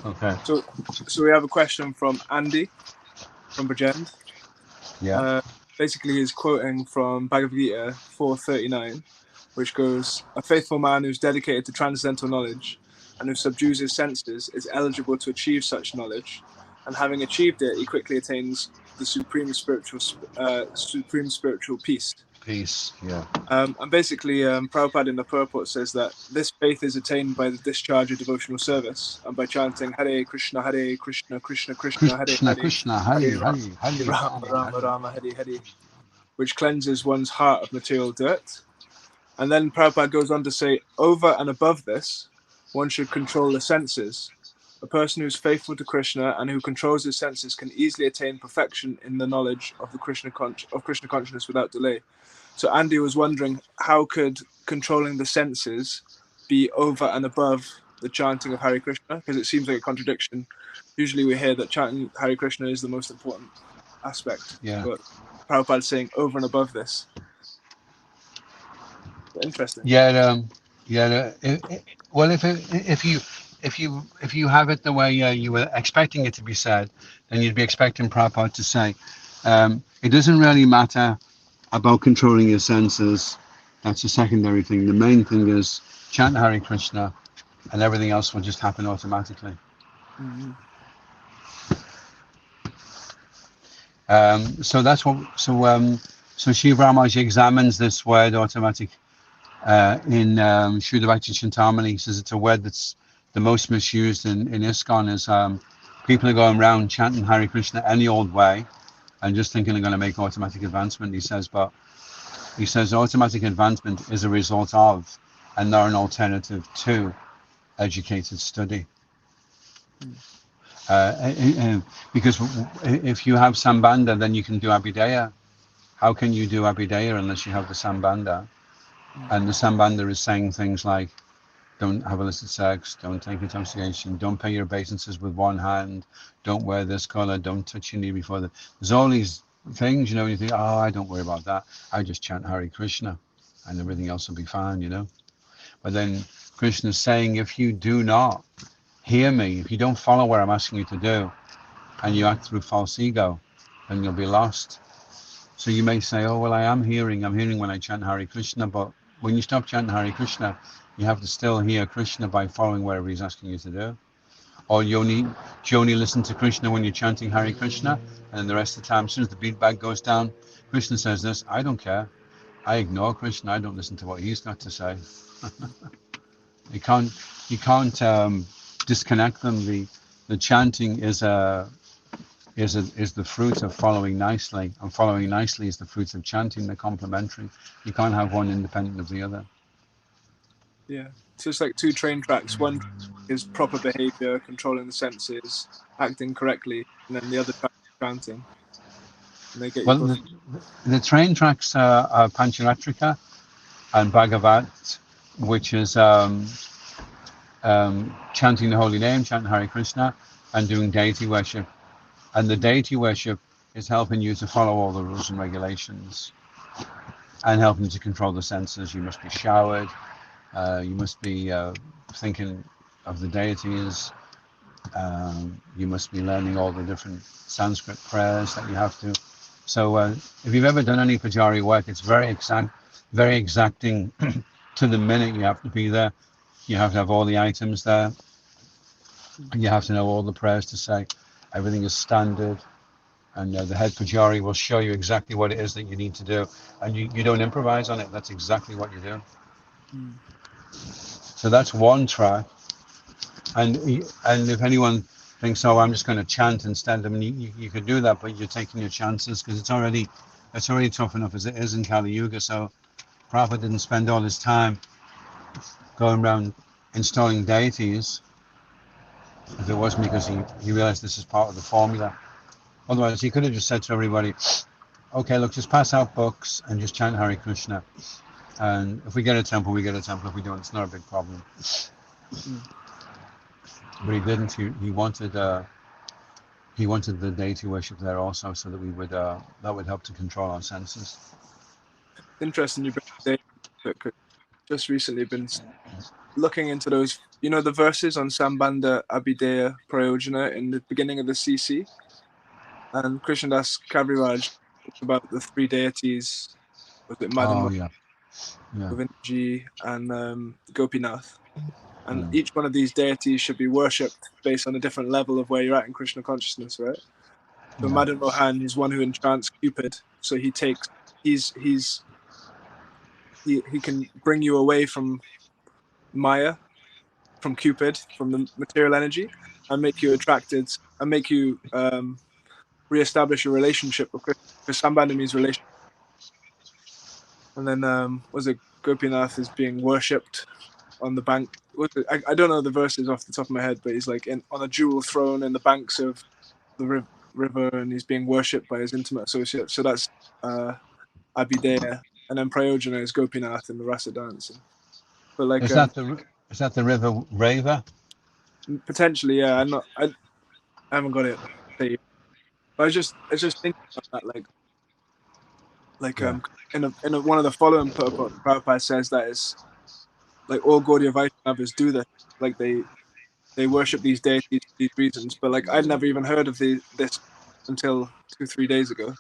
Okay. So we have a question from Andy from Bajend. Yeah. Basically, he's quoting from Bhagavad Gita 4:39, which goes, "A faithful man who's dedicated to transcendental knowledge and who subdues his senses is eligible to achieve such knowledge, and having achieved it, he quickly attains the supreme spiritual peace." Peace. Yeah. And basically, Prabhupada in the purport says that this faith is attained by the discharge of devotional service and by chanting Hare Krishna, Krishna Krishna, Hare Krishna, Hare, Krishna, Hare Hare Hare, Hare Rama, Hare, Rama Hare. Rama, Hare Hare, which cleanses one's heart of material dirt. And then Prabhupada goes on to say, over and above this, one should control the senses. A person who's faithful to Krishna and who controls his senses can easily attain perfection in the knowledge of the Krishna consciousness without delay. So Andy was wondering, how could controlling the senses be over and above the chanting of Hare Krishna? Because it seems like a contradiction. Usually we hear that chanting Hare Krishna is the most important aspect. Yeah. But Prabhupada's saying over and above this. Interesting. Yeah. Well, if you have it the way you were expecting it to be said, then you'd be expecting Prabhupada to say, it doesn't really matter about controlling your senses. That's a secondary thing. The main thing is chant Hare Krishna, and everything else will just happen automatically. Mm-hmm. So that's what. So Shiv Ramaji examines this word automatic in Shuddha Bhakti Chintamani. He says it's a word that's the most misused in ISKCON. Is people are going around chanting Hare Krishna any old way and just thinking they're going to make automatic advancement. He says automatic advancement is a result of and not an alternative to educated study. Because if you have Sambandha, then you can do Abhidheya. How can you do Abhidheya unless you have the Sambandha? And the Sambandha is saying things like, don't have illicit sex, don't take intoxication, don't pay your obeisances with one hand, don't wear this color, don't touch your knee before the... There's all these things, and you think, oh, I don't worry about that. I just chant Hare Krishna and everything else will be fine, But then Krishna is saying, if you do not hear me, if you don't follow what I'm asking you to do, and you act through false ego, then you'll be lost. So you may say, oh, well, I'm hearing when I chant Hare Krishna, but when you stop chanting Hare Krishna, you have to still hear Krishna by following whatever he's asking you to do. Or do you only listen to Krishna when you're chanting Hare Krishna, and then the rest of the time, as soon as the beat bag goes down, Krishna says this, I don't care. I ignore Krishna, I don't listen to what he's got to say. You can't disconnect them. The chanting is the fruit of following nicely, and following nicely is the fruit of chanting. They're complementary. You can't have one independent of the other. Yeah, so it's like two train tracks. One is proper behavior, controlling the senses, acting correctly, and then the other track is chanting. And they get Well, the train tracks are Pancharatrika and Bhagavat, which is chanting the holy name, chanting Hare Krishna, and doing deity worship. And the deity worship is helping you to follow all the rules and regulations and helping to control the senses. You must be showered. You must be thinking of the deities. You must be learning all the different Sanskrit prayers that you have to. So if you've ever done any pujari work, it's very exacting to the minute. You have to be there. You have to have all the items there. And you have to know all the prayers to say. Everything is standard. And the head pujari will show you exactly what it is that you need to do. And you don't improvise on it. That's exactly what you do. So that's one track. And if anyone thinks, oh, I'm just going to chant instead, I mean, you could do that, but you're taking your chances because it's already tough enough as it is in Kali Yuga. So Prabhupada didn't spend all his time going around installing deities if it wasn't because he realized this is part of the formula. Otherwise, he could have just said to everybody, okay, look, just pass out books and just chant Hare Krishna. And if we get a temple, we get a temple. If we don't, it's not a big problem. But he didn't. He wanted the deity worship there also, so that we would that would help to control our senses. Interesting you bring the just recently been looking into those, the verses on Sambandha Abhideya Prayojana in the beginning of the CC, and Krishnadas Kaviraj talks about the three deities, was it Madan Oh yeah. Govindaji and Gopinath, and each one of these deities should be worshipped based on a different level of where you're at in Krishna consciousness, right? So Madan Mohan is one who enchants Cupid, so he can bring you away from Maya, from Cupid, from the material energy, and make you attracted, and make you re-establish a relationship with Krishna. Because Sambandha means relationship. And then was it Gopinath is being worshipped on the bank. I don't know the verses off the top of my head, but he's like on a jewel throne in the banks of the river, and he's being worshipped by his intimate associates. So that's Abhideya, and then Prayojana is Gopinath in the rasa dancing. But like, is that the river Rava? Potentially, yeah. I haven't got it. But I was just thinking about that, in one of the following purport, Prabhupada says that it's like all Gaudiya Vaishnavas do this, like they worship these deities for these reasons. But like I'd never even heard of this until 2-3 days ago.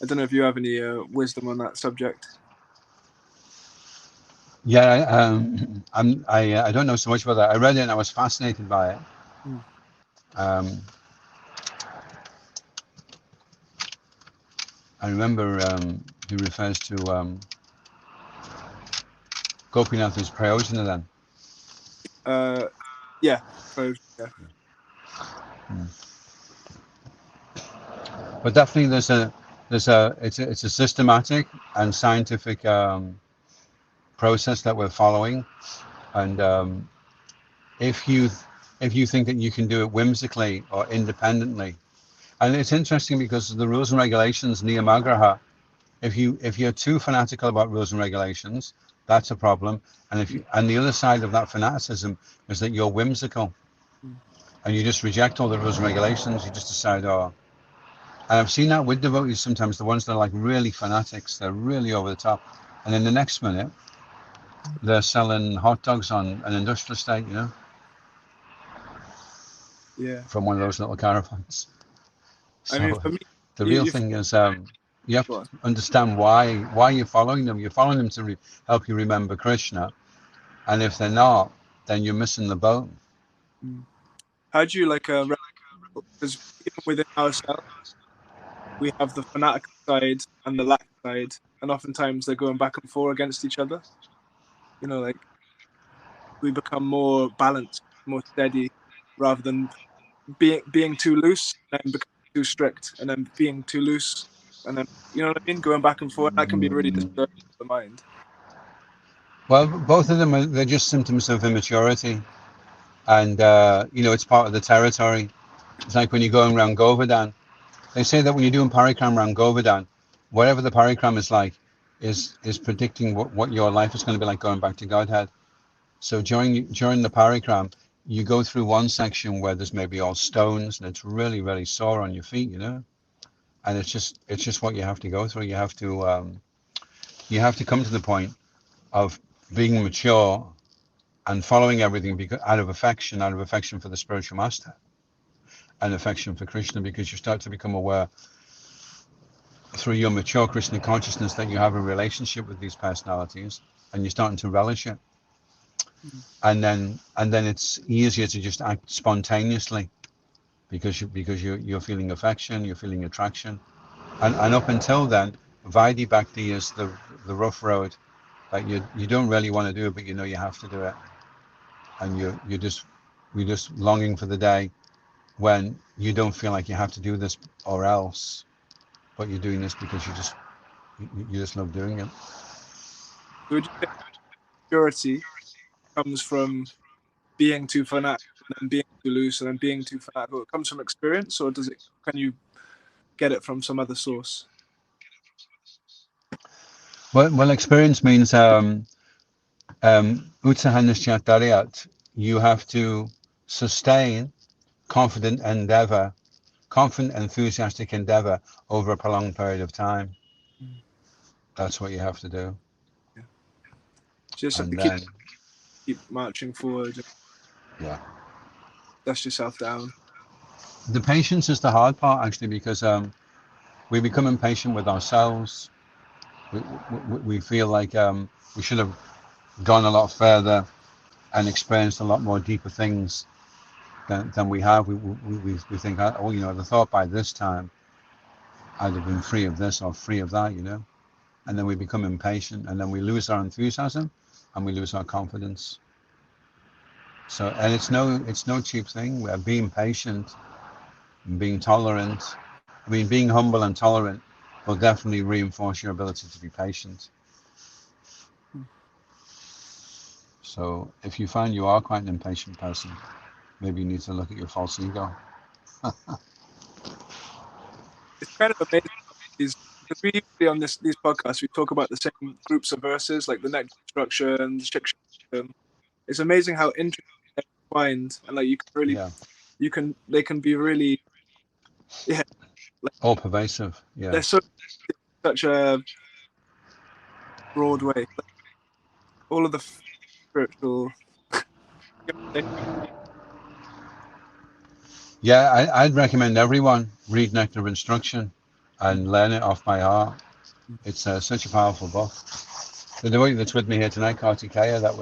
I don't know if you have any wisdom on that subject. Yeah, I don't know so much about that. I read it and I was fascinated by it. I remember he refers to Gopinath as Prayojana then. Yeah. But definitely it's a systematic and scientific process that we're following, and if you think that you can do it whimsically or independently, and it's interesting because the rules and regulations, niyamagraha, if you're too fanatical about rules and regulations, that's a problem. And the other side of that fanaticism is that you're whimsical and you just reject all the rules and regulations. You just decide, and I've seen that with devotees sometimes, the ones that are like really fanatics, they're really over the top, and in the next minute they're selling hot dogs on an industrial estate, from one of those little caravans. So I mean, for me, the real thing is you have to understand why you're following them. You're following them to help you remember Krishna, and if they're not, then you're missing the boat. How do you because even within ourselves we have the fanatical side and the lack side, and oftentimes they're going back and forth against each other. Like we become more balanced, more steady, rather than being too loose and then becoming too strict, and then being too loose, and then going back and forth. That can be really disturbing for the mind. Well, both of them they're just symptoms of immaturity, and it's part of the territory. It's like when you're going around Govardhan. They say that when you're doing parikram around Govardhan, whatever the parikram is like, is predicting what your life is going to be like going back to Godhead. So during the parikram, you go through one section where there's maybe all stones and it's really, really sore on your feet, and it's just what you have to go through. You have to come to the point of being mature and following everything out of affection for the spiritual master and affection for Krishna, because you start to become aware through your mature Krishna consciousness that you have a relationship with these personalities and you're starting to relish it. And then it's easier to just act spontaneously because you're feeling affection, you're feeling attraction, and up until then, Vaidhi Bhakti is the rough road that you don't really want to do it, but you have to do it, and you're just longing for the day when you don't feel like you have to do this or else, but you're doing this because you just love doing it. Would you say purity comes from being too fanatical and then being too loose and then being too fanatical? It comes from experience, or can you get it from some other source? Well, experience means utsahanishchatariat. You have to sustain confident, enthusiastic endeavor over a prolonged period of time. That's what you have to do. Just and then, keep marching forward. Yeah. Dust yourself down. The patience is the hard part, actually, because we become impatient with ourselves. We feel like we should have gone a lot further and experienced a lot more deeper things than we have. We think, oh, you know, the thought by this time I'd have been free of this or free of that, you know. And then we become impatient, and then we lose our enthusiasm, and we lose our confidence. So, and it's no cheap thing. We're being patient, and being tolerant. I mean, being humble and tolerant will definitely reinforce your ability to be patient. So, if you find you are quite an impatient person, maybe you need to look at your false ego. It's kind of amazing. Because we usually on these podcasts we talk about the same groups of verses, like the neck destruction, shiksha. It's amazing how interesting they find, and like you can really, Yeah. they can be really, yeah, like All pervasive. Yeah. they're such a broad way. Like, all of the spiritual. Yeah, I'd recommend everyone read Nectar of Instruction and learn it off by heart. It's such a powerful book. The devotee that's with me here tonight, Kartikeya, that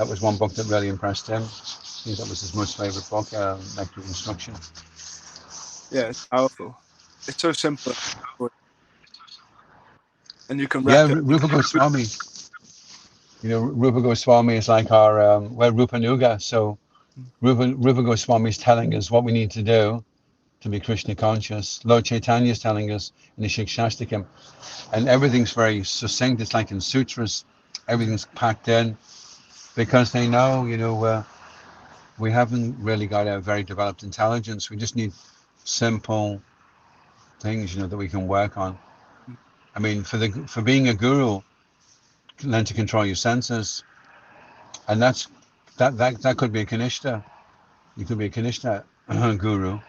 was one book that really impressed him. I think that was his most favorite book, Nectar of Instruction. Yeah, it's powerful. It's so simple, and you can Yeah, wrap it. Rupa Goswami. You know, Rupa Goswami is like our we're Rupa Nuga. So Rupa Goswami is telling us what we need to do to be Krishna conscious. Lord Chaitanya is telling us in the Shikshastakam, and everything's very succinct. It's like in sutras, everything's packed in, because they know, you know, we haven't really got a very developed intelligence. We just need simple things, you know, that we can work on. I mean, for being a guru, learn to control your senses, and that could be a kanishta. You could be a kanishta guru,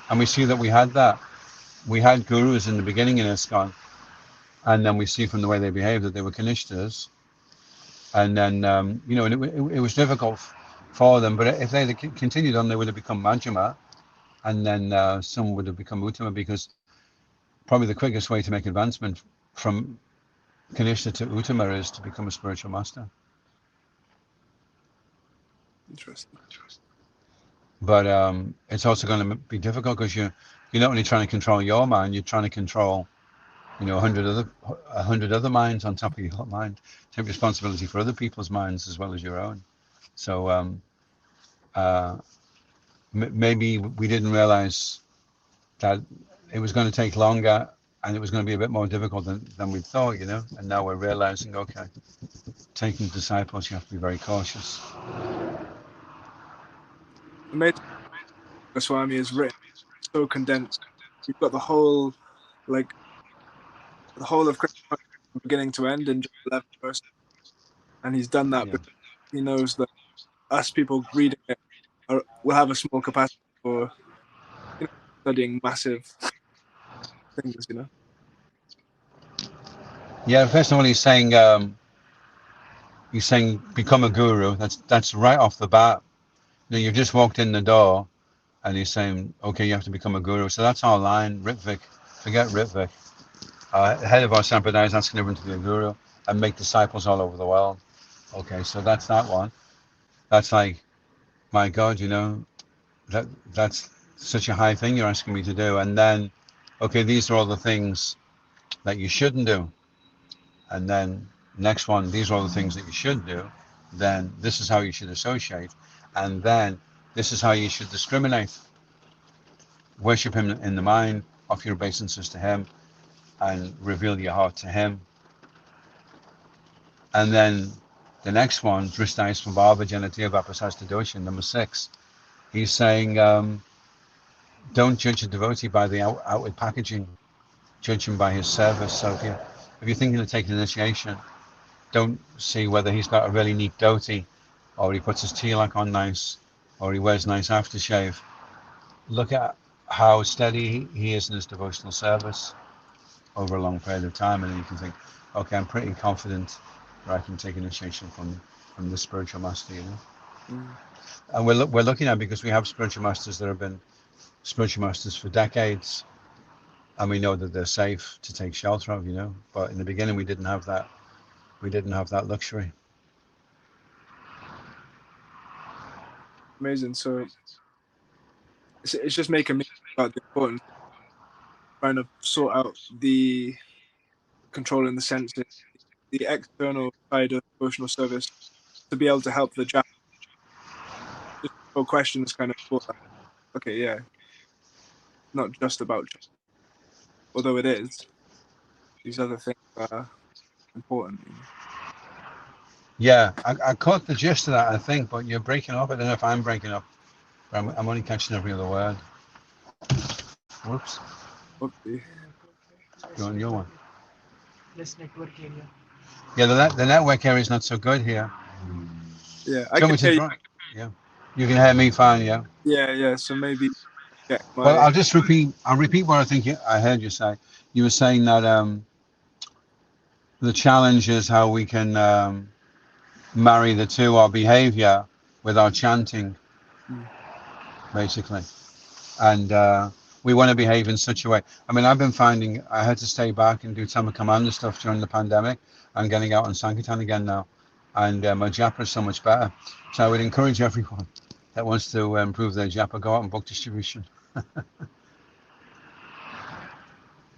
and we see that we had that. We had gurus in the beginning in ISKCON, and then we see from the way they behaved that they were kanishtas, and then you know, and it was difficult for them. But if they had continued on, they would have become Majjhima, and then some would have become Uttama, because probably the quickest way to make advancement from Kanishta to Uttama is to become a spiritual master. Interesting. But it's also going to be difficult, because you're not only trying to control your mind, you're trying to control, you know, 100 other minds on top of your mind. Take responsibility for other people's minds as well as your own. So maybe we didn't realize that it was going to take longer, and it was going to be a bit more difficult than we thought, you know. And now we're realizing, okay, taking disciples, you have to be very cautious. Amazing. Goswami is written so condensed. You've got the whole of Krishna from beginning to end in just 11 verses, and he's done that. Yeah. Because he knows that us people reading it will have a small capacity for, you know, studying massive things, you know. Yeah, first of all, he's saying become a guru. That's right off the bat. You know, you've just walked in the door, and he's saying, okay, you have to become a guru. So that's our line. Ritvik, forget Ritvik. Head of our sampradaya is asking everyone to be a guru and make disciples all over the world. Okay, so that's that one. That's like, my God, you know, that's such a high thing you're asking me to do. And then, okay, these are all the things that you shouldn't do. And then next one, these are all the things that you should do. Then this is how you should associate. And then this is how you should discriminate. Worship him in the mind, offer your obeisances to him, and reveal your heart to him. And then the next one, Dristai Svabhava Janatiya Vapasasta Dosha, number 6. He's saying, don't judge a devotee by the outward packaging, judge him by his service. So if you're thinking of taking initiation, don't see whether he's got a really neat dhoti, or he puts his tilak on nice, or he wears nice aftershave. Look at how steady he is in his devotional service over a long period of time, and then you can think, okay, I'm pretty confident that I can take initiation from the spiritual master, you know. Mm. And we're looking at, because we have spiritual masters that have been spiritual masters for decades, and we know that they're safe to take shelter of, you know. But in the beginning, we didn't have that. We didn't have that luxury. Amazing. So it's just making me think about the importance of trying to sort out the controlling the senses, the external side of devotional service to be able to help the japa. Just no question is kind of thought that, okay, yeah, not just about japa, although it is. These other things are important. You know? Yeah, I caught the gist of that, I think, but you're breaking up. I don't know if I'm breaking up, but I'm only catching every other word. Whoops. Okay. You're on your one. Less network area. Yeah, the network area is not so good here. Yeah, Do I you want can me hear to you. draw? Yeah. You can hear me fine, yeah? Yeah. So maybe check Well, my. I'll repeat what I think I heard you say. You were saying that the challenge is how we can marry the two, our behavior with our chanting, basically. And we want to behave in such a way. I mean, I've been finding I had to stay back and do some commander stuff during the pandemic. I'm getting out on Sankirtan again now, and my japa is so much better. So I would encourage everyone that wants to improve their japa, go out and book distribution.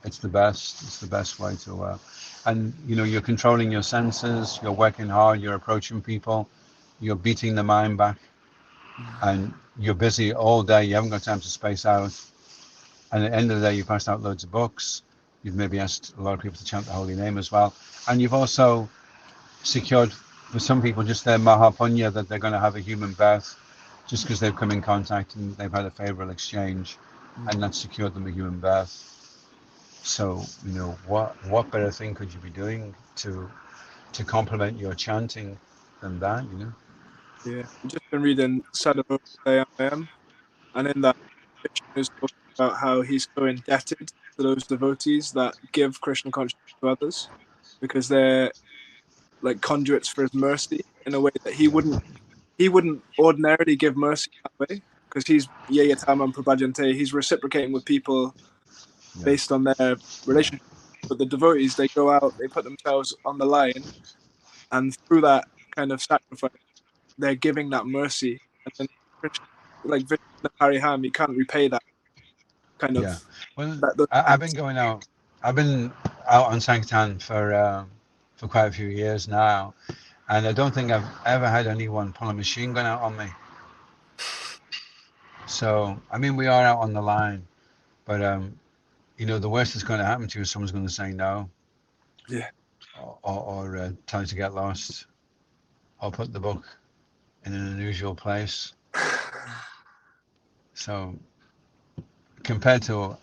It's the best. It's the best way to. And you know, you're controlling your senses. You're working hard. You're approaching people. You're beating the mind back, and you're busy all day. You haven't got time to space out. And at the end of the day, you passed out loads of books. You've maybe asked a lot of people to chant the holy name as well. And you've also secured for some people just their mahapunya, that they're going to have a human birth just because they've come in contact and they've had a favorable exchange, and that's secured them a human birth. So, you know, what better thing could you be doing to complement your chanting than that, you know? Yeah, I've just been reading Sadhava Am, and in that, Krishna is talking about how he's so indebted to those devotees that give Krishna consciousness to others, because they're like conduits for his mercy in a way that he wouldn't ordinarily give mercy that way, because he's Yayatamam Prabhajante, he's reciprocating with people based on their relationship. But the devotees, they go out, they put themselves on the line, and through that kind of sacrifice, they're giving that mercy. And then, like Vishnu Hariham, you can't repay that kind of. Yeah. Well, That, I've been going out. I've been out on Sankirtan for quite a few years now, and I don't think I've ever had anyone pull a machine gun out on me. So, I mean, we are out on the line, but you know, the worst that's going to happen to you is someone's going to say no, yeah, or tell you to get lost, or put the book in an unusual place. So, compared to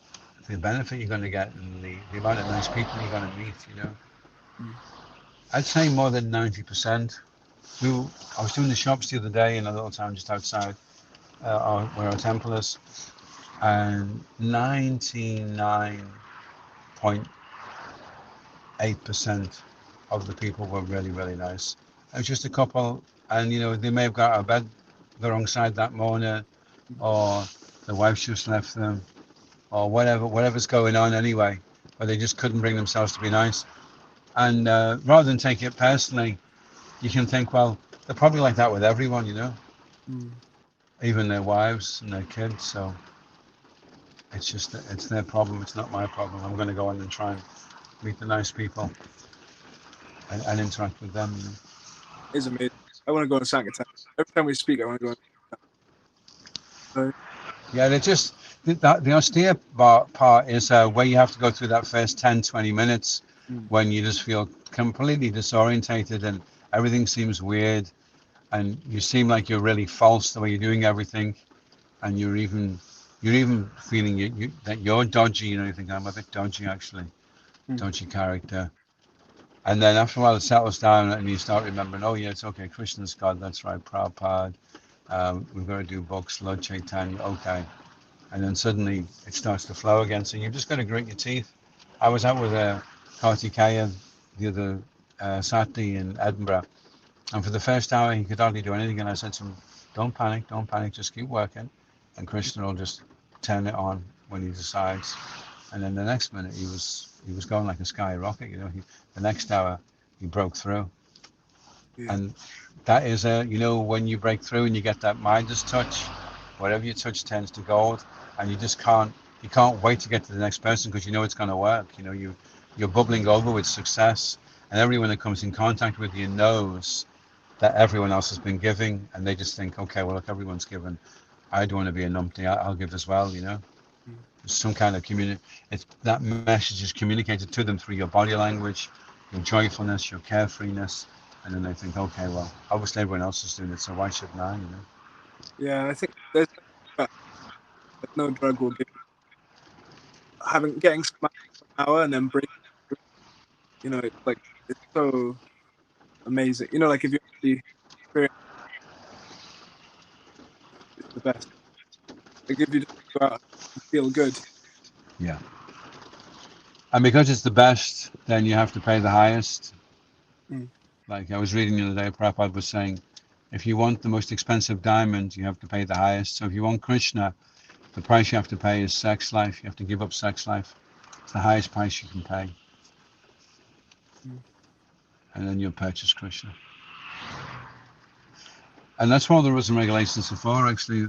the benefit you're going to get and the amount of nice people you're going to meet, you know, I'd say more than 90%. I was doing the shops the other day in a little town just outside where our temple is, and 99.8% of the people were really, really nice. It was just a couple, and you know, they may have got out of bed the wrong side that morning, or the wife's just left them, or whatever's going on anyway, but they just couldn't bring themselves to be nice. And rather than take it personally, you can think, well, they're probably like that with everyone, you know, even their wives and their kids. So it's their problem. It's not my problem. I'm going to go on and try and meet the nice people and interact with them. You know? it's amazing. I want to go on Sankirtan. Every time we speak, I want to go on. Yeah, they just the austere part is where you have to go through that first 10, 20 minutes when you just feel completely disorientated and everything seems weird, and you seem like you're really false the way you're doing everything, and you're even feeling that you're dodgy. You know, you think I'm a bit dodgy actually, dodgy character. And then after a while it settles down and you start remembering, oh yeah, it's okay, Krishna's God, that's right, Prabhupada. We've got to do books, Lord Chaitanya, okay. And then suddenly it starts to flow again. So you've just got to grit your teeth. I was out with Kartikeya the other Saturday in Edinburgh, And for the first hour, he could hardly do anything. And I said to him, don't panic, just keep working. And Krishna will just turn it on when he decides. And then the next minute, he was going like a skyrocket. The next hour, he broke through. Yeah. And that is when you break through and you get that Midas touch, whatever you touch turns to gold, and you can't wait to get to the next person because it's going to work. You're bubbling over with success, and everyone that comes in contact with you knows that everyone else has been giving, and they just think, okay, well, look, everyone's given. I don't want to be a numpty. I'll give as well. There's some kind of that message is communicated to them through your body language, your joyfulness, your carefreeness, and then they think, okay, well, obviously everyone else is doing it, so why shouldn't I? Yeah, I think there's no drug will give. Getting some hour and then breaking through, it's so amazing. Like if you actually experience, it's the best. Like if you just go out and feel good. Yeah. And because it's the best, then you have to pay the highest. Like I was reading the other day, Prabhupada was saying, if you want the most expensive diamond, you have to pay the highest. So if you want Krishna, the price you have to pay is sex life. You have to give up sex life. It's the highest price you can pay. And then you'll purchase Krishna. And that's what all the rules and regulations are for, actually,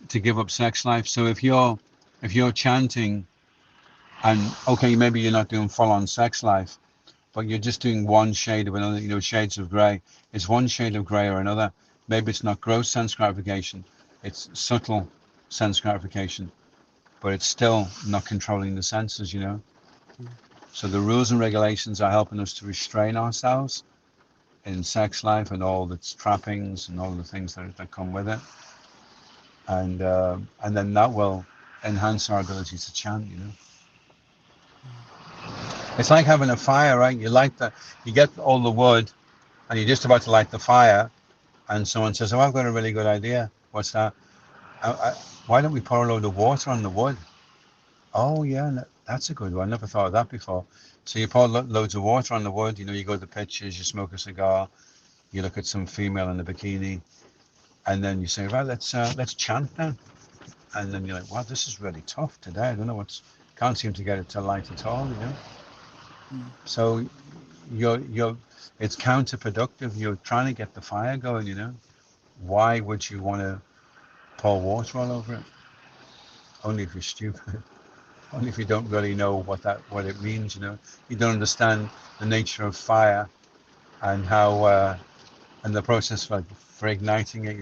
to give up sex life. So if you're chanting, and okay, maybe you're not doing full-on sex life, but you're just doing one shade of another, shades of grey. It's one shade of grey or another. Maybe it's not gross sense gratification, it's subtle sense gratification, but it's still not controlling the senses, So the rules and regulations are helping us to restrain ourselves in sex life and all its trappings and all the things that come with it. And then that will enhance our ability to chant, It's like having a fire, right? You get all the wood and you're just about to light the fire and someone says, oh, I've got a really good idea. What's that? Why don't we pour a load of water on the wood? Oh, yeah, that's a good one. I never thought of that before. So you pour loads of water on the wood, you go to the pictures, you smoke a cigar, you look at some female in a bikini, and then you say, right, let's chant now. And then you're like, wow, this is really tough today. I don't know can't seem to get it to light at all, So it's counterproductive. You're trying to get the fire going, Why would you want to pour water all over it? Only if you're stupid. Only if you don't really know what it means, You don't understand the nature of fire and how and the process for igniting it,